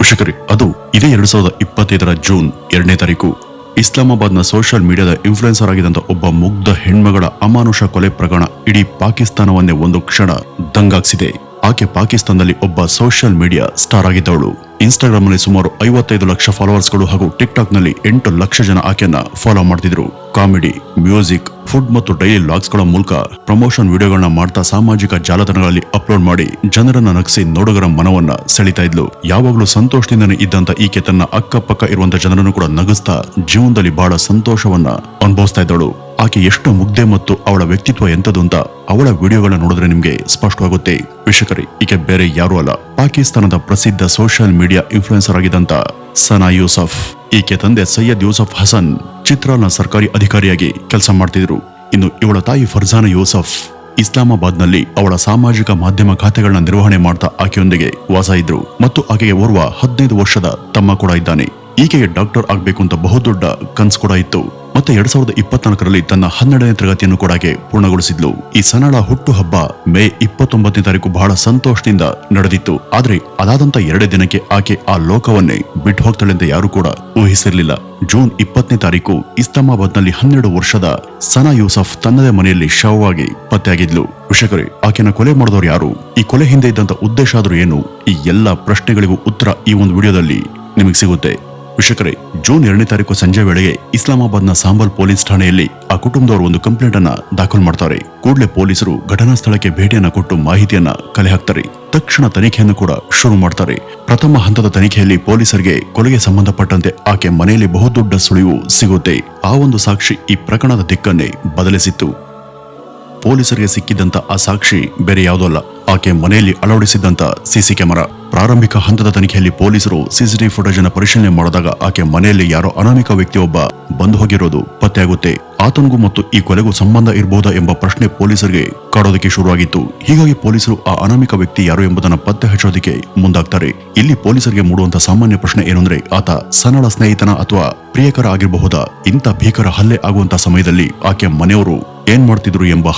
ವೀಕ್ಷಕರೇ, ಅದು ಇದೇ 2025 ಜೂನ್ 2ನೇ ತಾರೀಕು ಇಸ್ಲಾಮಾಬಾದ್ನ ಸೋಷಿಯಲ್ ಮೀಡಿಯಾದ ಇನ್ಫ್ಲುಯೆನ್ಸರ್ ಆಗಿದ್ದಂತ ಒಬ್ಬ ಮುಗ್ಧ ಹೆಣ್ಮಗಳ ಅಮಾನುಷ ಕೊಲೆ ಪ್ರಕರಣ ಇಡೀ ಪಾಕಿಸ್ತಾನವನ್ನೇ ಒಂದು ಕ್ಷಣ ದಂಗಾಗ್ಸಿದೆ. ಆಕೆ ಪಾಕಿಸ್ತಾನದಲ್ಲಿ ಒಬ್ಬ ಸೋಷಿಯಲ್ ಮೀಡಿಯಾ ಸ್ಟಾರ್ ಆಗಿದ್ದವಳು. ಇನ್ಸ್ಟಾಗ್ರಾಮ್ ನಲ್ಲಿ ಸುಮಾರು 55 ಲಕ್ಷ ಫಾಲೋವರ್ಸ್ಗಳು ಹಾಗೂ ಟಿಕ್ ಟಾಕ್ ನಲ್ಲಿ 8 ಲಕ್ಷ ಜನ ಆಕೆಯನ್ನ ಫಾಲೋ ಮಾಡ್ತಿದ್ರು. ಕಾಮಿಡಿ, ಮ್ಯೂಸಿಕ್, ಫುಡ್ ಮತ್ತು ಡೈಲಿ ಲಾಗ್ಸ್ ಗಳ ಮೂಲಕ ಪ್ರಮೋಷನ್ ವಿಡಿಯೋಗಳನ್ನ ಮಾಡ್ತಾ ಸಾಮಾಜಿಕ ಜಾಲತಾಣಗಳಲ್ಲಿ ಅಪ್ಲೋಡ್ ಮಾಡಿ ಜನರನ್ನ ನಗಿಸಿ ನೋಡುಗರ ಮನವನ್ನ ಸೆಳಿತಾ ಇದ್ಲು. ಯಾವಾಗಲೂ ಸಂತೋಷದಿಂದನೇ ಇದ್ದಂತ ಈಕೆ ತನ್ನ ಅಕ್ಕಪಕ್ಕ ಇರುವಂತ ಜನರನ್ನು ಕೂಡ ನಗಿಸ್ತಾ ಜೀವನದಲ್ಲಿ ಬಹಳ ಸಂತೋಷವನ್ನ ಅನುಭವಿಸ್ತಾ ಇದ್ದಳು. ಆಕೆ ಎಷ್ಟು ಮುಗ್ಧೆ ಮತ್ತು ಅವಳ ವ್ಯಕ್ತಿತ್ವ ಎಂತದು ಅಂತ ಅವಳ ವಿಡಿಯೋಗಳನ್ನ ನೋಡಿದ್ರೆ ನಿಮ್ಗೆ ಸ್ಪಷ್ಟವಾಗುತ್ತೆ. ವೀಕ್ಷಕರೇ, ಈಕೆ ಬೇರೆ ಯಾರೂ ಅಲ್ಲ, ಪಾಕಿಸ್ತಾನದ ಪ್ರಸಿದ್ಧ ಸೋಷಿಯಲ್ ಮೀಡಿಯಾ ಇನ್ಫ್ಲುಯೆನ್ಸರ್ ಆಗಿದ್ದಂತ ಸನಾ ಯೂಸಫ್. ಈಕೆ ತಂದೆ ಸೈಯದ್ ಯೂಸಫ್ ಹಸನ್ ಚಿತ್ರಾಲ್ನ ಸರ್ಕಾರಿ ಅಧಿಕಾರಿಯಾಗಿ ಕೆಲಸ ಮಾಡ್ತಿದ್ರು. ಇನ್ನು ಇವಳ ತಾಯಿ ಫರ್ಜಾನಾ ಯೂಸಫ್ ಇಸ್ಲಾಮಾಬಾದ್ನಲ್ಲಿ ಅವಳ ಸಾಮಾಜಿಕ ಮಾಧ್ಯಮ ಖಾತೆಗಳನ್ನ ನಿರ್ವಹಣೆ ಮಾಡ್ತಾ ಆಕೆಯೊಂದಿಗೆ ವಾಸ ಇದ್ರು ಮತ್ತು ಆಕೆಗೆ ಓರ್ವ 15 ವರ್ಷದ ತಮ್ಮ ಕೂಡ ಇದ್ದಾನೆ. ಈಕೆಗೆ ಡಾಕ್ಟರ್ ಆಗ್ಬೇಕು ಅಂತ ಬಹುದೊಡ್ಡ ಕನ್ಸು ಕೂಡ ಇತ್ತು. ಮತ್ತೆ 2024ರಲ್ಲಿ ತನ್ನ 12ನೇ ತರಗತಿಯನ್ನು ಕೂಡ ಆಕೆ ಪೂರ್ಣಗೊಳಿಸಿದ್ಲು. ಈ ಸನಳ ಹುಟ್ಟು ಹಬ್ಬ ಮೇ 29ನೇ ತಾರೀಕು ಬಹಳ ಸಂತೋಷದಿಂದ ನಡೆದಿತ್ತು. ಆದ್ರೆ ಅದಾದಂತ 2 ದಿನಕ್ಕೆ ಆಕೆ ಆ ಲೋಕವನ್ನೇ ಬಿಟ್ಟು ಹೋಗ್ತಾಳೆ ಅಂತ ಯಾರು ಕೂಡ ಊಹಿಸಿರ್ಲಿಲ್ಲ. ಜೂನ್ 20ನೇ ತಾರೀಕು ಇಸ್ಲಾಮಾಬಾದ್ನಲ್ಲಿ 12 ವರ್ಷದ ಸನಾ ಯೂಸಫ್ ತನ್ನದೇ ಮನೆಯಲ್ಲಿ ಶವವಾಗಿ ಪತ್ತೆಯಾಗಿದ್ಲು. ವೀಕ್ಷಕರೇ, ಆಕೆನ ಕೊಲೆ ಮಾಡಿದವರು ಯಾರು? ಈ ಕೊಲೆ ಹಿಂದೆ ಇದ್ದಂತ ಉದ್ದೇಶ ಆದ್ರೂ ಏನು? ಈ ಎಲ್ಲಾ ಪ್ರಶ್ನೆಗಳಿಗೂ ಉತ್ತರ ಈ ಒಂದು ವಿಡಿಯೋದಲ್ಲಿ ನಿಮಗೆ ಸಿಗುತ್ತೆ. ವೀಕ್ಷಕರೇ, ಜೂನ್ 2ನೇ ತಾರೀಕು ಸಂಜೆ ವೇಳೆಗೆ ಇಸ್ಲಾಮಾಬಾದ್ನ ಸಾಂಬಲ್ ಪೊಲೀಸ್ ಠಾಣೆಯಲ್ಲಿ ಆ ಕುಟುಂಬದವರು ಒಂದು ಕಂಪ್ಲೇಂಟ್ ಅನ್ನ ದಾಖಲು ಮಾಡ್ತಾರೆ. ಕೂಡಲೇ ಪೊಲೀಸರು ಘಟನಾ ಸ್ಥಳಕ್ಕೆ ಭೇಟಿಯನ್ನ ಕೊಟ್ಟು ಮಾಹಿತಿಯನ್ನ ಕಲೆ ಹಾಕ್ತಾರೆ. ತಕ್ಷಣ ತನಿಖೆಯನ್ನು ಕೂಡ ಶುರು ಮಾಡ್ತಾರೆ. ಪ್ರಥಮ ಹಂತದ ತನಿಖೆಯಲ್ಲಿ ಪೊಲೀಸರಿಗೆ ಕೊಲೆಗೆ ಸಂಬಂಧಪಟ್ಟಂತೆ ಆಕೆ ಮನೆಯಲ್ಲಿ ಬಹುದೊಡ್ಡ ಸುಳಿವು ಸಿಗುತ್ತೆ. ಆ ಒಂದು ಸಾಕ್ಷಿ ಈ ಪ್ರಕರಣದ ದಿಕ್ಕನ್ನೇ ಬದಲಿಸಿತ್ತು. ಪೊಲೀಸರಿಗೆ ಸಿಕ್ಕಿದ್ದಂತ ಆ ಸಾಕ್ಷಿ ಬೇರೆ ಯಾವುದೂ ಅಲ್ಲ, ಆಕೆ ಮನೆಯಲ್ಲಿ ಅಳವಡಿಸಿದ್ದಂತ ಸಿಸಿ ಕ್ಯಾಮೆರಾ. ಪ್ರಾರಂಭಿಕ ಹಂತದ ತನಿಖೆಯಲ್ಲಿ ಪೊಲೀಸರು ಸಿಸಿಟಿವಿ ಫುಟೇಜ್ ಅನ್ನು ಪರಿಶೀಲನೆ ಮಾಡಿದಾಗ ಆಕೆ ಮನೆಯಲ್ಲಿ ಯಾರೋ ಅನಾಮಿಕ ವ್ಯಕ್ತಿಯೊಬ್ಬ ಬಂದು ಹೋಗಿರೋದು ಪತ್ತೆಯಾಗುತ್ತೆ. ಆತನಿಗೂ ಮತ್ತು ಈ ಕೊಲೆಗೂ ಸಂಬಂಧ ಇರಬಹುದಾ ಎಂಬ ಪ್ರಶ್ನೆ ಪೊಲೀಸರಿಗೆ ಕಾಡೋದಕ್ಕೆ ಶುರುವಾಗಿತ್ತು. ಹೀಗಾಗಿ ಪೊಲೀಸರು ಆ ಅನಾಮಿಕ ವ್ಯಕ್ತಿ ಯಾರು ಎಂಬುದನ್ನ ಪತ್ತೆ ಹಚ್ಚೋದಕ್ಕೆ ಮುಂದಾಗ್ತಾರೆ. ಇಲ್ಲಿ ಪೊಲೀಸರಿಗೆ ಮೂಡುವಂತ ಸಾಮಾನ್ಯ ಪ್ರಶ್ನೆ ಏನಂದ್ರೆ, ಆತ ಸನಳ ಸ್ನೇಹಿತನ ಅಥವಾ ಪ್ರಿಯಕರ ಆಗಿರಬಹುದಾ? ಇಂಥ ಭೀಕರ ಹಲ್ಲೆ ಆಗುವಂತ ಸಮಯದಲ್ಲಿ ಆಕೆ ಮನೆಯವರು ಏನ್ ಮಾಡ್ತಿದ್ರು ಎಂಬ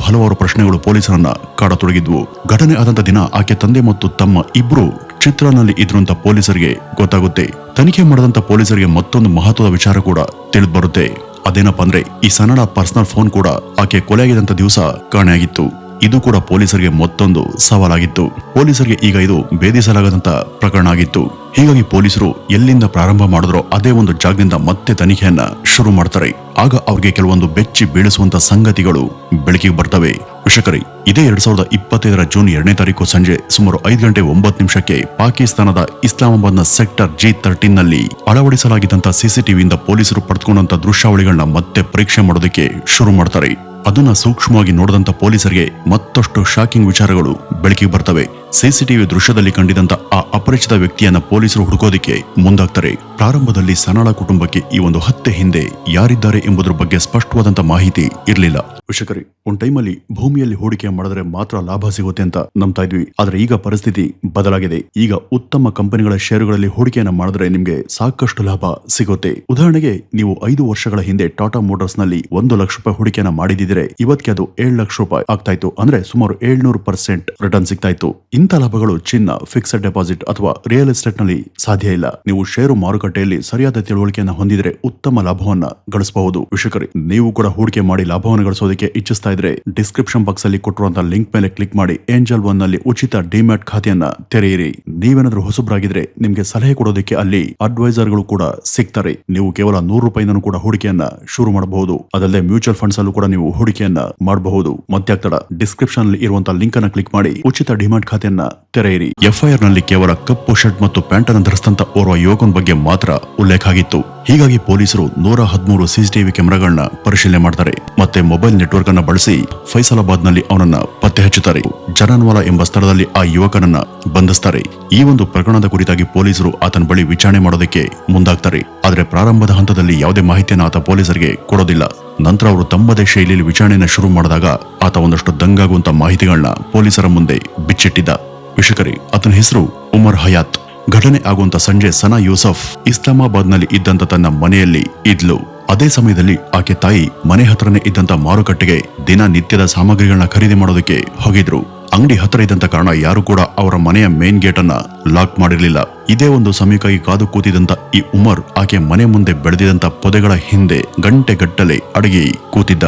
ಹಲವಾರು ಪ್ರಶ್ನೆಗಳು ಪೊಲೀಸರನ್ನ ಕಾಡತೊಡಗಿದ್ವು. ಘಟನೆ ಆದಂತ ದಿನ ಆಕೆ ತಂದೆ ಮತ್ತು ತಮ್ಮ ಇಬ್ರು ಚಿತ್ರಾಲ್ನಲ್ಲಿ ಇದ್ರು ಅಂತ ಪೊಲೀಸರಿಗೆ ಗೊತ್ತಾಗುತ್ತೆ. ತನಿಖೆ ಮಾಡಿದಂತ ಪೊಲೀಸರಿಗೆ ಮತ್ತೊಂದು ಮಹತ್ವದ ವಿಚಾರ ಕೂಡ ತಿಳಿದು ಬರುತ್ತೆ. ಅದೇನಪ್ಪ ಅಂದ್ರೆ, ಈ ಸನಳ ಪರ್ಸನಲ್ ಫೋನ್ ಕೂಡ ಆಕೆ ಕೊಲೆಯಾಗಿದ್ದಂತ ದಿವಸ ಕಾಣೆಯಾಗಿತ್ತು. ಇದು ಕೂಡ ಪೊಲೀಸರಿಗೆ ಮತ್ತೊಂದು ಸವಾಲಾಗಿತ್ತು. ಪೊಲೀಸರಿಗೆ ಈಗ ಇದು ಭೇದಿಸಲಾಗದಂತ ಪ್ರಕರಣ ಆಗಿತ್ತು. ಹೀಗಾಗಿ ಪೊಲೀಸರು ಎಲ್ಲಿಂದ ಪ್ರಾರಂಭ ಮಾಡಿದ್ರೋ ಅದೇ ಒಂದು ಜಾಗದಿಂದ ಮತ್ತೆ ತನಿಖೆಯನ್ನ ಶುರು ಮಾಡ್ತಾರೆ. ಆಗ ಅವ್ರಿಗೆ ಕೆಲವೊಂದು ಬೆಚ್ಚಿ ಬೀಳಿಸುವಂತ ಸಂಗತಿಗಳು ಬೆಳಕಿಗೆ ಬರ್ತವೆ. ವೀಕ್ಷಕರೇ, ಇದೇ 2025 ಜೂನ್ 2ನೇ ತಾರೀಕು ಸಂಜೆ ಸುಮಾರು 5:09 ಪಾಕಿಸ್ತಾನದ ಇಸ್ಲಾಮಾಬಾದ್ನ ಸೆಕ್ಟರ್ G13 ನಲ್ಲಿ ಅಳವಡಿಸಲಾಗಿದ್ದಂತ ಸಿಸಿಟಿವಿಯಿಂದ ಪೊಲೀಸರು ಪಡೆದುಕೊಂಡಂತ ದೃಶ್ಯಾವಳಿಗಳನ್ನ ಮತ್ತೆ ಪರೀಕ್ಷೆ ಮಾಡೋದಕ್ಕೆ ಶುರು ಮಾಡ್ತಾರೆ. ಅದನ್ನ ಸೂಕ್ಷ್ಮವಾಗಿ ನೋಡಿದಂತ ಪೊಲೀಸರಿಗೆ ಮತ್ತಷ್ಟು ಶಾಕಿಂಗ್ ವಿಚಾರಗಳು ಬೆಳಕಿಗೆ ಬರ್ತವೆ. ಸಿಸಿಟಿವಿ ದೃಶ್ಯದಲ್ಲಿ ಕಂಡಿದಂತ ಆ ಅಪರಿಚಿತ ವ್ಯಕ್ತಿಯನ್ನ ಪೊಲೀಸರು ಹುಡುಕೋದಿಕ್ಕೆ ಮುಂದಾಗ್ತಾರೆ. ಪ್ರಾರಂಭದಲ್ಲಿ ಸನಳ ಕುಟುಂಬಕ್ಕೆ ಈ ಒಂದು ಹತ್ಯೆ ಹಿಂದೆ ಯಾರಿದ್ದಾರೆ ಎಂಬುದರ ಬಗ್ಗೆ ಸ್ಪಷ್ಟವಾದಂತ ಮಾಹಿತಿ ಇರಲಿಲ್ಲ. ವೀಕ್ಷಕರೇ, ಒಂದ್ ಟೈಮಲ್ಲಿ ಭೂಮಿಯಲ್ಲಿ ಹೂಡಿಕೆ ಮಾಡಿದ್ರೆ ಮಾತ್ರ ಲಾಭ ಸಿಗುತ್ತೆ ಅಂತ ನಂಬ್ತಾ ಇದ್ವಿ. ಆದ್ರೆ ಈಗ ಪರಿಸ್ಥಿತಿ ಬದಲಾಗಿದೆ. ಈಗ ಉತ್ತಮ ಕಂಪನಿಗಳ ಷೇರುಗಳಲ್ಲಿ ಹೂಡಿಕೆಯನ್ನ ಮಾಡಿದ್ರೆ ನಿಮ್ಗೆ ಸಾಕಷ್ಟು ಲಾಭ ಸಿಗುತ್ತೆ. ಉದಾಹರಣೆಗೆ, ನೀವು 5 ವರ್ಷಗಳ ಹಿಂದೆ ಟಾಟಾ ಮೋಟಾರ್ಸ್ ನಲ್ಲಿ 1 ಲಕ್ಷ ರೂಪಾಯಿ ಹೂಡಿಕೆಯನ್ನ ಮಾಡಿದಿದ್ರೆ ಇವತ್ತಿಗೆ ಅದು 7 ಲಕ್ಷ ರೂಪಾಯಿ ಆಗ್ತಾ ಇತ್ತು. ಅಂದ್ರೆ ಸುಮಾರು 700% ರಿಟರ್ನ್ ಸಿಗ್ತಾ ಇತ್ತು. ಇಂಥ ಲಾಭಗಳು ಚಿನ್ನ, ಫಿಕ್ಸ್ಡ್ ಡೆಪಾಸಿಟ್ ಅಥವಾ ರಿಯಲ್ ಎಸ್ಟೇಟ್ ನಲ್ಲಿ ಸಾಧ್ಯ ಇಲ್ಲ. ನೀವು ಷೇರು ಮಾರುಕಟ್ಟೆಯಲ್ಲಿ ಸರಿಯಾದ ತಿಳುವಳಿಕೆಯನ್ನು ಹೊಂದಿದ್ರೆ ಉತ್ತಮ ಲಾಭವನ್ನ ಗಳಿಸಬಹುದು. ವೀಕ್ಷಕರೇ, ನೀವು ಕೂಡ ಹೂಡಿಕೆ ಮಾಡಿ ಲಾಭವನ್ನು ಗಳಿಸೋದಕ್ಕೆ ಇಚ್ಛಿಸ್ತಾ ಇದ್ರೆ ಡಿಸ್ಕ್ರಿಪ್ಷನ್ ಬಾಕ್ಸ್ ಅಲ್ಲಿ ಕೊಟ್ಟಿರುವಂತಹ ಲಿಂಕ್ ಮೇಲೆ ಕ್ಲಿಕ್ ಮಾಡಿ ಏಂಜಲ್ ಒನ್ ನಲ್ಲಿ ಉಚಿತ ಡಿಮ್ಯಾಟ್ ಖಾತೆಯನ್ನ ತೆರೆಯಿರಿ. ನೀವೇನಾದ್ರೂ ಹೊಸಬ್ರಾಗಿದ್ರೆ ನಿಮ್ಗೆ ಸಲಹೆ ಕೊಡೋದಕ್ಕೆ ಅಲ್ಲಿ ಅಡ್ವೈಸರ್ ಗಳು ಕೂಡ ಸಿಗ್ತಾರೆ. ನೀವು ಕೇವಲ 100 ರೂಪಾಯಿನೂ ಕೂಡ ಹೂಡಿಕೆಯನ್ನ ಶುರು ಮಾಡಬಹುದು. ಅದಲ್ಲದೆ ಮ್ಯೂಚುವಲ್ ಫಂಡ್ಸ್ ಅಲ್ಲೂ ಕೂಡ ನೀವು ಹೂಡಿಕೆಯನ್ನ ಮಾಡಬಹುದು. ಮತ್ಯಾಗ್ತಡ, ಡಿಸ್ಕ್ರಿಪ್ಷನ್ ಅಲ್ಲಿ ಇರುವಂತಹ ಲಿಂಕ್ ಅನ್ನ ಕ್ಲಿಕ್ ಮಾಡಿ ಉಚಿತ ಡಿಮ್ಯಾಟ್ ಖಾತೆಯನ್ನ ತೆರೆಯಿರಿ. FIR ನಲ್ಲಿ ಕೇವಲ ಕಪ್ಪು ಶರ್ಟ್ ಮತ್ತು ಪ್ಯಾಂಟ್ ಅನ್ನು ಧರಿಸಿದಂತ ಓರ್ವ ಯುವಕನ ಬಗ್ಗೆ ಮಾತ್ರ ಉಲ್ಲೇಖ ಆಗಿತ್ತು. ಹೀಗಾಗಿ ಪೊಲೀಸರು 113 ಸಿಸಿಟಿವಿ ಕ್ಯಾಮೆರಾಗಳನ್ನ ಪರಿಶೀಲನೆ ಮಾಡ್ತಾರೆ. ಮತ್ತೆ ಮೊಬೈಲ್ ನೆಟ್ವರ್ಕ್ ಅನ್ನ ಬಳಸಿ ಫೈಸಲಾಬಾದ್ ನಲ್ಲಿ ಅವನನ್ನ ಪತ್ತೆ ಹಚ್ಚುತ್ತಾರೆ. ಜನಾನ್ವಾಲಾ ಎಂಬ ಸ್ಥಳದಲ್ಲಿ ಆ ಯುವಕನನ್ನ ಬಂಧಿಸ್ತಾರೆ. ಈ ಒಂದು ಪ್ರಕರಣದ ಕುರಿತಾಗಿ ಪೊಲೀಸರು ಆತನ ಬಳಿ ವಿಚಾರಣೆ ಮಾಡೋದಕ್ಕೆ ಮುಂದಾಗ್ತಾರೆ. ಆದ್ರೆ ಪ್ರಾರಂಭದ ಹಂತದಲ್ಲಿ ಯಾವುದೇ ಮಾಹಿತಿಯನ್ನು ಆತ ಪೊಲೀಸರಿಗೆ ಕೊಡೋದಿಲ್ಲ. ನಂತರ ಅವರು ತಮ್ಮದೇ ಶೈಲಿಯಲ್ಲಿ ವಿಚಾರಣೆಯನ್ನ ಶುರು ಮಾಡಿದಾಗ ಆತ ಒಂದಷ್ಟು ದಂಗಾಗುವಂತ ಮಾಹಿತಿಗಳನ್ನ ಪೊಲೀಸರ ಮುಂದೆ ಬಿಚ್ಚಿಟ್ಟಿದ್ದ. ವೀಕ್ಷಕರೇ, ಆತನ ಹೆಸರು ಉಮರ್ ಹಯಾತ್. ಘಟನೆ ಆಗುವಂತ ಸಂಜೆ ಸನಾ ಯೂಸಫ್ ಇಸ್ಲಾಮಾಬಾದ್ ನಲ್ಲಿ ಇದ್ದಂತ ತನ್ನ ಮನೆಯಲ್ಲಿ ಇದ್ಲು. ಅದೇ ಸಮಯದಲ್ಲಿ ಆಕೆ ತಾಯಿ ಮನೆ ಹತ್ರನೇ ಇದ್ದಂತ ಮಾರುಕಟ್ಟೆಗೆ ದಿನ ನಿತ್ಯದ ಸಾಮಗ್ರಿಗಳನ್ನ ಖರೀದಿ ಮಾಡೋದಕ್ಕೆ ಹೋಗಿದ್ರು. ಅಂಗಡಿ ಹತ್ರ ಇದ್ದಂತ ಕಾರಣ ಯಾರು ಕೂಡ ಅವರ ಮನೆಯ ಮೇನ್ ಗೇಟ್ ಅನ್ನ ಲಾಕ್ ಮಾಡಿರಲಿಲ್ಲ. ಇದೇ ಒಂದು ಸಮಯಕ್ಕಾಗಿ ಕಾದು ಕೂತಿದಂತ ಈ ಉಮರ್ ಆಕೆ ಮನೆ ಮುಂದೆ ಬೆಳೆದಿದಂತ ಪೊದೆಗಳ ಹಿಂದೆ ಗಂಟೆಗಟ್ಟಲೆ ಅಡಗಿ ಕೂತಿದ್ದ.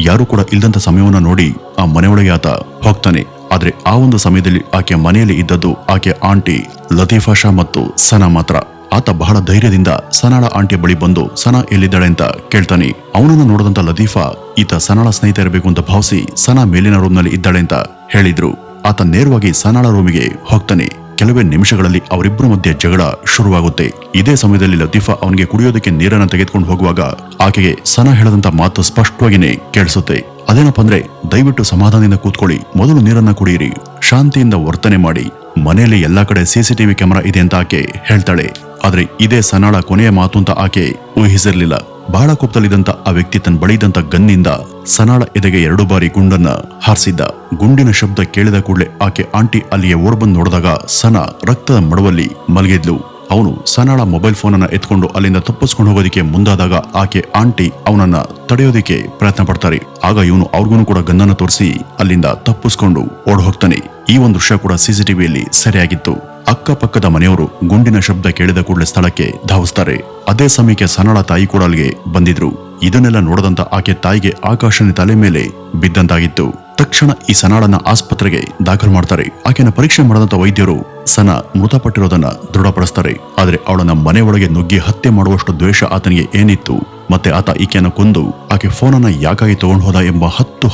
ಯಾರು ಕೂಡ ಇಲ್ದಂತ ಸಮಯವನ್ನ ನೋಡಿ ಆ ಮನೆಯೊಳಗೆ ಆತ ಹೋಗ್ತಾನೆ. ಆದ್ರೆ ಆ ಒಂದು ಸಮಯದಲ್ಲಿ ಆಕೆ ಮನೆಯಲ್ಲಿ ಇದ್ದದ್ದು ಆಕೆ ಆಂಟಿ ಲತೀಫಾ ಶಾ ಮತ್ತು ಸನಾ ಮಾತ್ರ. ಆತ ಬಹಳ ಧೈರ್ಯದಿಂದ ಸನಾಳ ಆಂಟಿಯ ಬಳಿ ಬಂದು ಸನಾ ಎಲ್ಲಿದ್ದಾಳೆ ಅಂತ ಕೇಳ್ತಾನೆ. ಅವನನ್ನು ನೋಡಿದಂತ ಲತೀಫಾ ಈತ ಸನಾಳ ಸ್ನೇಹಿತ ಇರಬೇಕು ಅಂತ ಭಾವಿಸಿ ಸನಾ ಮೇಲಿನ ರೂಮ್ ನಲ್ಲಿ ಇದ್ದಾಳೆ ಅಂತ ಹೇಳಿದ್ರು. ಆತ ನೇರವಾಗಿ ಸನಾಳ ರೂಮಿಗೆ ಹೋಗ್ತಾನೆ. ಕೆಲವೇ ನಿಮಿಷಗಳಲ್ಲಿ ಅವರಿಬ್ಬರ ಮಧ್ಯೆ ಜಗಳ ಶುರುವಾಗುತ್ತೆ. ಇದೇ ಸಮಯದಲ್ಲಿ ಲತೀಫಾ ಅವನಿಗೆ ಕುಡಿಯೋದಕ್ಕೆ ನೀರನ್ನ ತೆಗೆದುಕೊಂಡು ಹೋಗುವಾಗ ಆಕೆಗೆ ಸನಾ ಹೇಳದಂತ ಮಾತು ಸ್ಪಷ್ಟವಾಗಿನೇ ಕೇಳಿಸುತ್ತೆ. ಅದೇನಪ್ಪ ಅಂದ್ರೆ, ದಯವಿಟ್ಟು ಸಮಾಧಾನದಿಂದ ಕೂತ್ಕೊಳ್ಳಿ, ಮೊದಲು ನೀರನ್ನ ಕುಡಿಯಿರಿ, ಶಾಂತಿಯಿಂದ ವರ್ತನೆ ಮಾಡಿ, ಮನೆಯಲ್ಲಿ ಎಲ್ಲಾ ಕಡೆ ಸಿಸಿಟಿವಿ ಕ್ಯಾಮೆರಾ ಇದೆ ಅಂತ ಆಕೆ ಹೇಳ್ತಾಳೆ. ಆದ್ರೆ ಇದೇ ಸನಾಳ ಕೊನೆಯ ಮಾತು ಅಂತ ಆಕೆ ಊಹಿಸಿರ್ಲಿಲ್ಲ. ಬಹಳ ಕೋಪದಲ್ಲಿದ್ದಂತ ಆ ವ್ಯಕ್ತಿ ತನ್ನ ಬಳಿದಂತ ಗನ್ನಿಂದ ಸನಾಳ ಎದೆಗೆ 2 ಬಾರಿ ಗುಂಡನ್ನ ಹಾರಿಸಿದ್ದ. ಗುಂಡಿನ ಶಬ್ದ ಕೇಳಿದ ಕೂಡಲೇ ಆಕೆ ಆಂಟಿ ಅಲ್ಲಿಯೇ ಓಡ್ಬಂದು ನೋಡಿದಾಗ ಸನಾ ರಕ್ತದ ಮಡುವಲ್ಲಿ ಮಲಗಿದ್ಲು. ಅವನು ಸನಾಳ ಮೊಬೈಲ್ ಫೋನ್ ಅನ್ನ ಎತ್ಕೊಂಡು ಅಲ್ಲಿಂದ ತಪ್ಪಿಸ್ಕೊಂಡು ಹೋಗೋದಿಕ್ಕೆ ಮುಂದಾದಾಗ ಆಕೆ ಆಂಟಿ ಅವನನ್ನ ತಡೆಯೋದಿಕ್ಕೆ ಪ್ರಯತ್ನ ಪಡ್ತಾರೆ. ಆಗ ಇವನು ಅವ್ರಿಗೂ ಕೂಡ ಗನ್ನನ್ನು ತೋರಿಸಿ ಅಲ್ಲಿಂದ ತಪ್ಪಿಸ್ಕೊಂಡು ಓಡ್ ಹೋಗ್ತಾನೆ. ಈ ಒಂದು ದೃಶ್ಯ ಕೂಡ ಸಿಸಿಟಿವಿಯಲ್ಲಿ ಸೆರೆಯಾಗಿತ್ತು. ಅಕ್ಕಪಕ್ಕದ ಮನೆಯವರು ಗುಂಡಿನ ಶಬ್ದ ಕೇಳಿದ ಕೂಡಲೇ ಸ್ಥಳಕ್ಕೆ ಧಾವಿಸ್ತಾರೆ. ಅದೇ ಸಮಯಕ್ಕೆ ಸನಾಳ ತಾಯಿ ಕೂಡ ಅಲ್ಲಿಗೆ ಬಂದಿದ್ರು. ಇದನ್ನೆಲ್ಲ ನೋಡದಂತ ಆಕೆ ತಾಯಿಗೆ ಆಕಾಶನ ತಲೆ ಮೇಲೆ ಬಿದ್ದಂತಾಗಿತ್ತು. ತಕ್ಷಣ ಈ ಸನಾಳನ್ನ ಆಸ್ಪತ್ರೆಗೆ ದಾಖಲು ಮಾಡ್ತಾರೆ. ಆಕೆನ ಪರೀಕ್ಷೆ ಮಾಡದಂತ ವೈದ್ಯರು ಸನಾ ಮೃತಪಟ್ಟಿರೋದನ್ನ ದೃಢಪಡಿಸ್ತಾರೆ. ಆದ್ರೆ ಅವಳನ್ನ ಮನೆ ಒಳಗೆ ನುಗ್ಗಿ ಹತ್ಯೆ ಮಾಡುವಷ್ಟು ದ್ವೇಷ ಆತನಿಗೆ ಏನಿತ್ತು, ಮತ್ತೆ ಆತ ಈಕೆಯನ್ನ ಕೊಂದು ಆಕೆ ಫೋನನ್ನ ಯಾಕಾಗಿ ತಗೊಂಡು ಹೋದ ಎಂಬ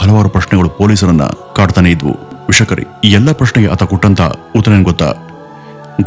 ಹಲವಾರು ಪ್ರಶ್ನೆಗಳು ಪೊಲೀಸರನ್ನ ಕಾಡ್ತಾನೆ ಇದ್ವು. ವಿಷಕರಿ, ಈ ಎಲ್ಲಾ ಪ್ರಶ್ನೆಗೆ ಆತ ಕೊಟ್ಟಂತ ಉತ್ತರ ಏನ್ ಗೊತ್ತಾ?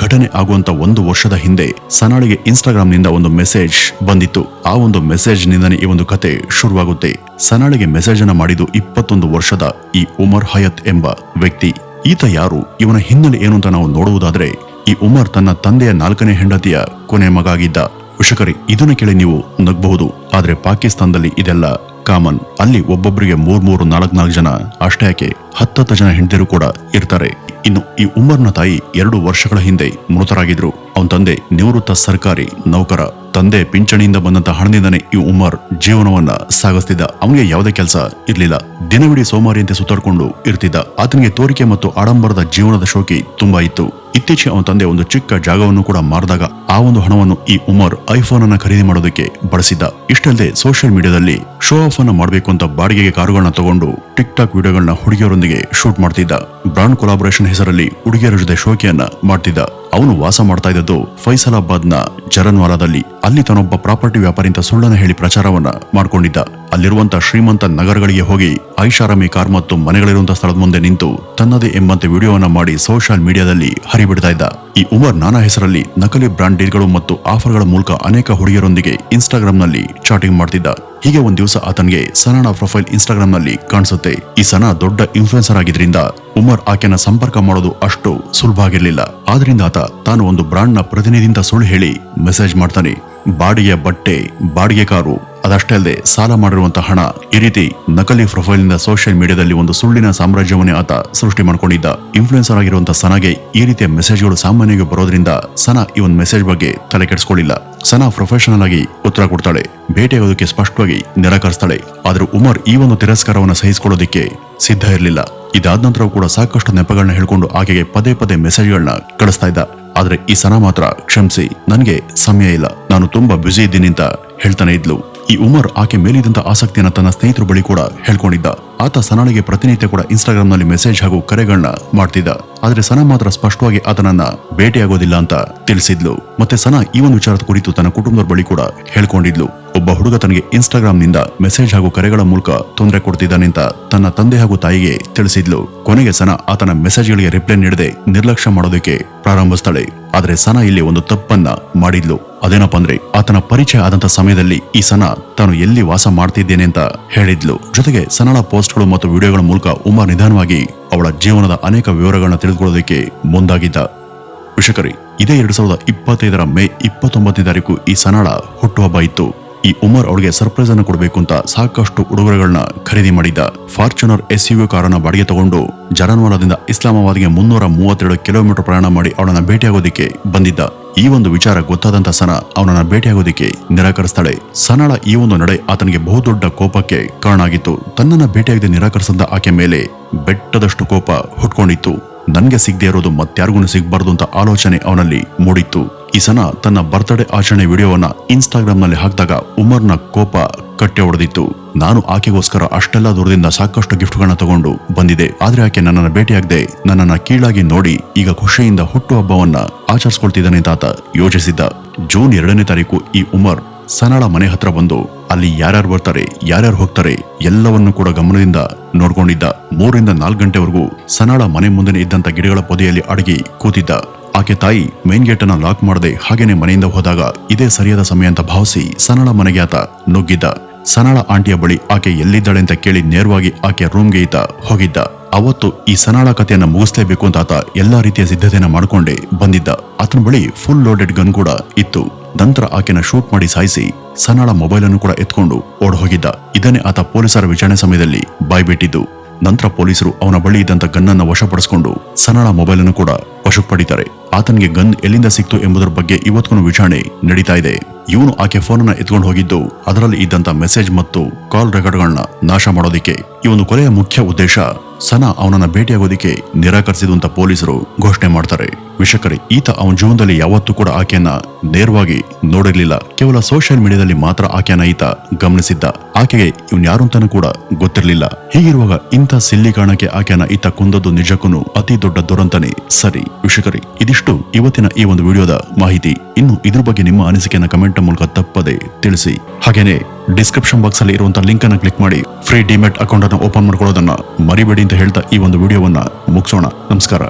ಘಟನೆ ಆಗುವಂತ 1 ವರ್ಷದ ಹಿಂದೆ ಸನಾಳಿಗೆ ಇನ್ಸ್ಟಾಗ್ರಾಮ್ನಿಂದ ಒಂದು ಮೆಸೇಜ್ ಬಂದಿತ್ತು. ಆ ಒಂದು ಮೆಸೇಜ್ ನಿಂದನೇ ಈ ಒಂದು ಕತೆ ಶುರುವಾಗುತ್ತೆ. ಸನಾಳಿಗೆ ಮೆಸೇಜ್ ಅನ್ನ ಮಾಡಿದ್ದು 21 ವರ್ಷದ ಈ ಉಮರ್ ಹಯತ್ ಎಂಬ ವ್ಯಕ್ತಿ. ಈತ ಯಾರು, ಇವನ ಹಿನ್ನೆಲೆ ಏನು ಅಂತ ನಾವು ನೋಡುವುದಾದ್ರೆ, ಈ ಉಮರ್ ತನ್ನ ತಂದೆಯ 4ನೇ ಹೆಂಡತಿಯ ಕೊನೆ ಮಗ ಆಗಿದ್ದ. ವಿಷಕರಿ, ಇದನ್ನು ಕೇಳಿ ನೀವು ನಗಬಹುದು, ಆದ್ರೆ ಪಾಕಿಸ್ತಾನದಲ್ಲಿ ಇದೆಲ್ಲ ಕಾಮನ್. ಅಲ್ಲಿ ಒಬ್ಬೊಬ್ಬರಿಗೆ 3 4 ಜನ ಅಷ್ಟೇ ಯಾಕೆ 10 ಜನ ಹೆಂಡತಿರು ಕೂಡ ಇರ್ತಾರೆ. ಇನ್ನು ಈ ಉಮರ್ನ ತಾಯಿ 2 ವರ್ಷಗಳ ಹಿಂದೆ ಮೃತರಾಗಿದ್ರು. ಅವನ ತಂದೆ ನಿವೃತ್ತ ಸರ್ಕಾರಿ ನೌಕರ. ತಂದೆ ಪಿಂಚಣಿಯಿಂದ ಬಂದಂತ ಹಣದಿಂದನೇ ಈ ಉಮರ್ ಜೀವನವನ್ನ ಸಾಗಿಸ್ತಿದ್ದ. ಅವನಿಗೆ ಯಾವುದೇ ಕೆಲಸ ಇರ್ಲಿಲ್ಲ. ದಿನವಿಡೀ ಸೋಮಾರಿಯಂತೆ ಸುತ್ತಾಡ್ಕೊಂಡು ಇರ್ತಿದ್ದ. ಆತನಿಗೆ ತೋರಿಕೆ ಮತ್ತು ಆಡಂಬರದ ಜೀವನದ ಶೋಕಿ ತುಂಬಾ ಇತ್ತು. ಇತ್ತೀಚೆಗೆ ಅವನ ತಂದೆ ಒಂದು ಚಿಕ್ಕ ಜಾಗವನ್ನು ಕೂಡ ಮಾರಿದಾಗ ಆ ಒಂದು ಹಣವನ್ನು ಈ ಉಮರ್ ಐಫೋನ್ ಅನ್ನ ಖರೀದಿ ಮಾಡೋದಕ್ಕೆ ಬಳಸಿದ್ದ. ಇಷ್ಟಲ್ಲದೆ ಸೋಷಿಯಲ್ ಮೀಡಿಯಾದಲ್ಲಿ ಶೋ ಆಫ್ ಅನ್ನ ಮಾಡಬೇಕು ಅಂತ ಬಾಡಿಗೆಗೆ ಕಾರುಗಳನ್ನ ತಗೊಂಡು ಟಿಕ್ ಟಾಕ್ ವಿಡಿಯೋಗಳನ್ನ ಹುಡುಗಿಯರೊಂದಿಗೆ ಶೂಟ್ ಮಾಡ್ತಿದ್ದ. ಬ್ರಾಂಡ್ ಕೊಲಾಬರೇಷನ್ ಹೆಸರಲ್ಲಿ ಹುಡುಗಿಯರ ಜೊತೆ ಶೋಕಿಯನ್ನ ಮಾಡ್ತಿದ್ದ. ಅವನು ವಾಸ ಮಾಡ್ತಾ ಇದ್ದದ್ದು ಫೈಸಲಾಬಾದ್ ನ ಜರನ್ವಾಲಾದಲ್ಲಿ. ಅಲ್ಲಿ ತಾನೊಬ್ಬ ಪ್ರಾಪರ್ಟಿ ವ್ಯಾಪಾರಿ ಅಂತ ಸುಳ್ಳನ್ನ ಹೇಳಿ ಪ್ರಚಾರವನ್ನ ಮಾಡ್ಕೊಂಡಿದ್ದ. ಅಲ್ಲಿರುವಂತ ಶ್ರೀಮಂತ ನಗರಗಳಿಗೆ ಹೋಗಿ ಐಷಾರಾಮಿ ಕಾರ್ ಮತ್ತು ಮನೆಗಳಿರುವಂತಹ ಸ್ಥಳದ ಮುಂದೆ ನಿಂತು ತನ್ನದೇ ಎಂಬಂತೆ ವಿಡಿಯೋವನ್ನ ಮಾಡಿ ಸೋಷಿಯಲ್ ಮೀಡಿಯಾದಲ್ಲಿ ಹರಿಬಿಡ್ತಾ ಇದ್ದ. ಈ ಉಮರ್ ನಾನಾ ಹೆಸರಲ್ಲಿ ನಕಲಿ ಬ್ರಾಂಡ್ ಡೀಲ್ಗಳು ಮತ್ತು ಆಫರ್ಗಳ ಮೂಲಕ ಅನೇಕ ಹುಡುಗಿಯರೊಂದಿಗೆ ಇನ್ಸ್ಟಾಗ್ರಾಮ್ ನಲ್ಲಿ ಚಾಟಿಂಗ್ ಮಾಡ್ತಿದ್ದ. ಹೀಗೆ ಒಂದ್ ದಿವಸ ಆತನಿಗೆ ಸನಾನ ಪ್ರೊಫೈಲ್ ಇನ್ಸ್ಟಾಗ್ರಾಮ್ ನಲ್ಲಿ ಕಾಣಿಸುತ್ತೆ. ಈ ಸನಾ ದೊಡ್ಡ ಇನ್ಫ್ಲುಯೆನ್ಸರ್ ಆಗಿದ್ರಿಂದ ಉಮರ್ ಆಕೆನ ಸಂಪರ್ಕ ಮಾಡೋದು ಅಷ್ಟು ಸುಲಭ ಆಗಿರ್ಲಿಲ್ಲ. ಆದ್ರಿಂದ ಆತ ತಾನು ಒಂದು ಬ್ರಾಂಡ್ ನ ಪ್ರತಿನಿಧಿಯಿಂದ ಸುಳ್ಳು ಹೇಳಿ ಮೆಸೇಜ್ ಮಾಡ್ತಾನೆ. ಬಾಡಿಗೆ ಬಟ್ಟೆ, ಬಾಡಿಗೆ ಕಾರು, ಅದಷ್ಟೇ ಅಲ್ಲದೆ ಸಾಲ ಮಾಡಿರುವಂತಹ ಹಣ, ಈ ರೀತಿ ನಕಲಿ ಪ್ರೊಫೈಲ್ ನಿಂದ ಸೋಷಿಯಲ್ ಮೀಡಿಯಾದಲ್ಲಿ ಒಂದು ಸುಳ್ಳಿನ ಸಾಮ್ರಾಜ್ಯವನ್ನೇ ಆತ ಸೃಷ್ಟಿ ಮಾಡ್ಕೊಂಡಿದ್ದ. ಇನ್ಫ್ಲುಯೆನ್ಸರ್ ಆಗಿರುವಂತಹ ಸನಾಗೆ ಈ ರೀತಿಯ ಮೆಸೇಜ್ಗಳು ಸಾಮಾನ್ಯವಾಗಿ ಬರೋದ್ರಿಂದ ಸನಾ ಈ ಒಂದು ಮೆಸೇಜ್ ಬಗ್ಗೆ ತಲೆ ಕೆಡಿಸ್ಕೊಳ್ಳಿಲ್ಲ. ಸನಾ ಪ್ರೊಫೆಷನಲ್ ಆಗಿ ಉತ್ತರ ಕೊಡ್ತಾಳೆ, ಭೇಟಿಯಾಗೋದಕ್ಕೆ ಸ್ಪಷ್ಟವಾಗಿ ನಿರಾಕರಿಸ್ತಾಳೆ. ಆದ್ರೆ ಉಮರ್ ಈ ಒಂದು ತಿರಸ್ಕಾರವನ್ನು ಸಹಿಸಿಕೊಳ್ಳೋದಕ್ಕೆ ಸಿದ್ಧ ಇರಲಿಲ್ಲ. ಇದಾದ ನಂತರ ಕೂಡ ಸಾಕಷ್ಟು ನೆಪಗಳನ್ನ ಹೇಳ್ಕೊಂಡು ಆಕೆಗೆ ಪದೇ ಪದೇ ಮೆಸೇಜ್ಗಳನ್ನ ಕಳಿಸ್ತಾ ಇದ್ದ. ಆದ್ರೆ ಈ ಸನಾ ಮಾತ್ರ ಕ್ಷಮಿಸಿ, ನನಗೆ ಸಮಯ ಇಲ್ಲ, ನಾನು ತುಂಬಾ ಬ್ಯುಸಿ ಇದ್ದೀನಿ ಅಂತ ಹೇಳ್ತಾನೆ ಇದ್ಲು. ಈ ಉಮರ್ ಆಕೆ ಮೇಲಿದ್ದಂತ ಆಸಕ್ತಿಯನ್ನ ತನ್ನ ಸ್ನೇಹಿತರ ಬಳಿ ಕೂಡ ಹೇಳ್ಕೊಂಡಿದ್ದ. ಆತ ಸನಾಳಿಗೆ ಪ್ರತಿನಿತ್ಯ ಕೂಡ ಇನ್ಸ್ಟಾಗ್ರಾಮ್ ನಲ್ಲಿ ಮೆಸೇಜ್ ಹಾಗೂ ಕರೆಗಳನ್ನ ಮಾಡ್ತಿದ್ದ. ಆದ್ರೆ ಸನಾ ಮಾತ್ರ ಸ್ಪಷ್ಟವಾಗಿ ಆತನನ್ನ ಭೇಟಿಯಾಗೋದಿಲ್ಲ ಅಂತ ತಿಳಿಸಿದ್ಲು. ಮತ್ತೆ ಸನಾ ಈ ಒಂದು ವಿಚಾರದ ಕುರಿತು ತನ್ನ ಕುಟುಂಬದ ಬಳಿ ಕೂಡ ಹೇಳ್ಕೊಂಡಿದ್ಲು. ಒಬ್ಬ ಹುಡುಗ ತನಗೆ ಇನ್ಸ್ಟಾಗ್ರಾಮ್ ನಿಂದ ಮೆಸೇಜ್ ಹಾಗೂ ಕರೆಗಳ ಮೂಲಕ ತೊಂದರೆ ಕೊಡ್ತಿದ್ದಾನೆ ಅಂತ ತನ್ನ ತಂದೆ ಹಾಗೂ ತಾಯಿಗೆ ತಿಳಿಸಿದ್ಲು. ಕೊನೆಗೆ ಸನಾ ಆತನ ಮೆಸೇಜ್ಗಳಿಗೆ ರಿಪ್ಲೈ ನೀಡದೆ ನಿರ್ಲಕ್ಷ್ಯ ಮಾಡೋದಕ್ಕೆ ಪ್ರಾರಂಭಿಸ್ತಾಳೆ. ಆದ್ರೆ ಸನಾ ಇಲ್ಲಿ ಒಂದು ತಪ್ಪನ್ನ ಮಾಡಿದ್ಲು. ಅದೇನಪ್ಪ ಅಂದ್ರೆ, ಆತನ ಪರಿಚಯ ಆದಂತ ಸಮಯದಲ್ಲಿ ಈ ಸನಾ ತಾನು ಎಲ್ಲಿ ವಾಸ ಮಾಡ್ತಿದ್ದೇನೆ ಅಂತ ಹೇಳಿದ್ಲು. ಜೊತೆಗೆ ಸನಾಳ ಪೋಸ್ಟ್ಗಳು ಮತ್ತು ವಿಡಿಯೋಗಳ ಮೂಲಕ ಉಮರ್ ನಿಧಾನವಾಗಿ ಅವಳ ಜೀವನದ ಅನೇಕ ವಿವರಗಳನ್ನ ತಿಳಿದುಕೊಳ್ಳೋದಕ್ಕೆ ಮುಂದಾಗಿದ್ದ. ವಿಷಕರಿ, ಇದೇ 2025 ಮೇ 29ನೇ ತಾರೀಕು ಈ ಸನಾಳ ಹುಟ್ಟುಹಬ್ಬ ಇತ್ತು. ಈ ಉಮರ್ ಅವಳಿಗೆ ಸರ್ಪ್ರೈಸ್ ಅನ್ನು ಕೊಡಬೇಕು ಅಂತ ಸಾಕಷ್ಟು ಉಡುಗೊರೆಗಳನ್ನ ಖರೀದಿ ಮಾಡಿದ್ದ. ಫಾರ್ಚುನರ್ SUV ಕಾರನ್ನ ಬಾಡಿಗೆ ತಗೊಂಡು ಜರನ್ವಾಲಾದಿಂದ ಇಸ್ಲಾಮಾಬಾದ್ಗೆ 332 ಕಿಲೋಮೀಟರ್ ಪ್ರಯಾಣ ಮಾಡಿ ಅವಳನ್ನ ಭೇಟಿಯಾಗೋದಿಕ್ಕೆ ಬಂದಿದ್ದ. ಈ ಒಂದು ವಿಚಾರ ಗೊತ್ತಾದಂತ ಸನಾ ಅವನನ್ನ ಭೇಟಿಯಾಗೋದಿಕ್ಕೆ ನಿರಾಕರಿಸ್ತಾಳೆ. ಸನಾಳ ಈ ಒಂದು ನಡೆ ಆತನಿಗೆ ಬಹುದೊಡ್ಡ ಕೋಪಕ್ಕೆ ಕಾರಣ ಆಗಿತ್ತು. ತನ್ನನ್ನ ಭೇಟಿಯಾಗದೆ ನಿರಾಕರಿಸಿದ ಆಕೆ ಮೇಲೆ ಬೆಟ್ಟದಷ್ಟು ಕೋಪ ಹುಟ್ಕೊಂಡಿತ್ತು. ನನ್ಗೆ ಸಿಗದೆ ಇರೋದು ಮತ್ಯಾರಿಗೂ ಸಿಗಬಾರ್ದು ಅಂತ ಆಲೋಚನೆ ಅವನಲ್ಲಿ ಮೂಡಿತ್ತು. ಈ ಸನಾ ತನ್ನ ಬರ್ತ್ಡೇ ಆಚರಣೆ ವಿಡಿಯೋವನ್ನ ಇನ್ಸ್ಟಾಗ್ರಾಮ್ ನಲ್ಲಿ ಹಾಕಿದಾಗ ಉಮರ್ನ ಕೋಪ ಕಟ್ಟೆ ಹೊಡೆದಿತ್ತು. ನಾನು ಆಕೆಗೋಸ್ಕರ ಅಷ್ಟೆಲ್ಲ ದೂರದಿಂದ ಸಾಕಷ್ಟು ಗಿಫ್ಟ್ಗಳನ್ನ ತಗೊಂಡು ಬಂದಿದೆ, ಆದ್ರೆ ಆಕೆ ನನ್ನನ್ನ ಭೇಟಿಯಾಗದೆ ನನ್ನನ್ನ ಕೀಳಾಗಿ ನೋಡಿ ಈಗ ಖುಷಿಯಿಂದ ಹುಟ್ಟುಹಬ್ಬವನ್ನ ಆಚರಿಸ್ಕೊಳ್ತಿದ್ದಾನೆ ಅಂತ ಆತ ಯೋಚಿಸಿದ್ದ. ಜೂನ್ 2ನೇ ತಾರೀಕು ಈ ಉಮರ್ ಸನಾಳ ಮನೆ ಹತ್ರ ಬಂದು ಅಲ್ಲಿ ಯಾರ್ಯಾರು ಬರ್ತಾರೆ ಯಾರ್ಯಾರು ಹೋಗ್ತಾರೆ ಎಲ್ಲವನ್ನು ಕೂಡ ಗಮನದಿಂದ ನೋಡ್ಕೊಂಡಿದ್ದ. 3 ರಿಂದ 4 ಗಂಟೆವರೆಗೂ ಸನಾಳ ಮನೆ ಮುಂದೆ ಇದ್ದಂತ ಗಿಡಗಳ ಪೊದೆಯಲ್ಲಿ ಅಡಗಿ ಕೂತಿದ್ದ. ಆಕೆ ತಾಯಿ ಮೇನ್ ಗೇಟ್ ಅನ್ನ ಲಾಕ್ ಮಾಡದೆ ಹಾಗೇನೆ ಮನೆಯಿಂದ ಹೋದಾಗ ಇದೇ ಸರಿಯಾದ ಸಮಯ ಅಂತ ಭಾವಿಸಿ ಸನಾಳ ಮನೆಗೆ ಆತ ನುಗ್ಗಿದ್ದ. ಸನಾಳ ಆಂಟಿಯ ಬಳಿ ಆಕೆ ಎಲ್ಲಿದ್ದಾಳೆ ಅಂತ ಕೇಳಿ ನೇರವಾಗಿ ಆಕೆ ರೂಮ್ಗೆ ಈತ ಹೋಗಿದ್ದ. ಅವತ್ತು ಈ ಸನಾಳ ಕಥೆಯನ್ನ ಮುಗಿಸ್ಲೇಬೇಕು ಅಂತ ಆತ ಎಲ್ಲಾ ರೀತಿಯ ಸಿದ್ಧತೆಯನ್ನ ಮಾಡ್ಕೊಂಡೇ ಬಂದಿದ್ದ. ಆತನ ಬಳಿ ಫುಲ್ ಲೋಡೆಡ್ ಗನ್ ಕೂಡ ಇತ್ತು. ನಂತರ ಆಕೆನ ಶೂಟ್ ಮಾಡಿ ಸಾಯಿಸಿ ಸನಾಳ ಮೊಬೈಲ್ ಅನ್ನು ಕೂಡ ಎತ್ಕೊಂಡು ಓಡ್ ಹೋಗಿದ್ದ. ಇದನ್ನೇ ಆತ ಪೊಲೀಸರ ವಿಚಾರಣೆ ಸಮಯದಲ್ಲಿ ಬಾಯ್ಬಿಟ್ಟಿದ್ದು. ನಂತರ ಪೊಲೀಸರು ಅವನ ಬಳಿ ಇದ್ದಂತ ಗನ್ನನ್ನ ವಶಪಡಿಸಿಕೊಂಡು ಸನಾಳ ಮೊಬೈಲ್ ಅನ್ನು ಕೂಡ ವಶಕ್ಕೆ ಪಡಿತಾರೆ. ಆತನಿಗೆ ಗನ್ ಎಲ್ಲಿಂದ ಸಿಕ್ತು ಎಂಬುದರ ಬಗ್ಗೆ ಇವತ್ತಿನ ವಿಚಾರಣೆ ನಡೀತಾ ಇದೆ. ಇವನು ಆಕೆ ಫೋನ್ ಅನ್ನ ಎತ್ಕೊಂಡು ಹೋಗಿದ್ದು ಅದರಲ್ಲಿ ಇದ್ದಂತ ಮೆಸೇಜ್ ಮತ್ತು ಕಾಲ್ ರೆಕಾರ್ಡ್ಗಳನ್ನ ನಾಶ ಮಾಡೋದಿಕ್ಕೆ. ಈ ಒಂದು ಕೊಲೆಯ ಮುಖ್ಯ ಉದ್ದೇಶ ಸನಾ ಅವನನ್ನ ಭೇಟಿಯಾಗೋದಿಕ್ಕೆ ನಿರಾಕರಿಸಿದ್ದು ಅಂತ ಪೊಲೀಸರು ಘೋಷಣೆ ಮಾಡ್ತಾರೆ. ವಿಷಕರಿ ಈತ ಅವನ ಜೀವನದಲ್ಲಿ ಯಾವತ್ತೂ ಕೂಡ ಆಕೆಯನ್ನ ನೇರವಾಗಿ ನೋಡಿರ್ಲಿಲ್ಲ. ಕೇವಲ ಸೋಷಿಯಲ್ ಮೀಡಿಯಾದಲ್ಲಿ ಮಾತ್ರ ಆಕೆಯನ್ನ ಈತ ಗಮನಿಸಿದ್ದ. ಆಕೆಗೆ ಇವನ್ ಯಾರು ಅಂತಾನೂ ಕೂಡ ಗೊತ್ತಿರಲಿಲ್ಲ. ಹೀಗಿರುವಾಗ ಇಂಥ ಸಿಲ್ಲಿ ಕಾರಣಕ್ಕೆ ಆಕೆಯನ್ನ ಈತ ಕೊಂದದ್ದು ನಿಜಕ್ಕೂ ಅತಿ ದೊಡ್ಡ ದುರಂತನೇ ಸರಿ. ವಿಷಕರಿ ಇದಿಷ್ಟು ಇವತ್ತಿನ ಈ ಒಂದು ವಿಡಿಯೋದ ಮಾಹಿತಿ. ಇನ್ನು ಇದ್ರ ಬಗ್ಗೆ ನಿಮ್ಮ ಅನಿಸಿಕೆಯನ್ನ ಕಮೆಂಟ್ ಮೂಲಕ ತಪ್ಪದೆ ತಿಳಿಸಿ. ಹಾಗೇನೆ ಡಿಸ್ಕ್ರಿಪ್ಷನ್ ಬಾಕ್ಸ್ ಅಲ್ಲಿ ಇರುವಂತಹ ಲಿಂಕ್ ಅನ್ನು ಕ್ಲಿಕ್ ಮಾಡಿ ಫ್ರೀ ಡಿಮ್ಯಾಟ್ ಅಕೌಂಟ್ ಅನ್ನು ಓಪನ್ ಮಾಡ್ಕೊಳ್ಳೋದನ್ನ ಮರಿಬೇಡಿ ಅಂತ ಹೇಳ್ತಾ ಈ ಒಂದು ವಿಡಿಯೋವನ್ನ ಮುಗಿಸೋಣ. ನಮಸ್ಕಾರ.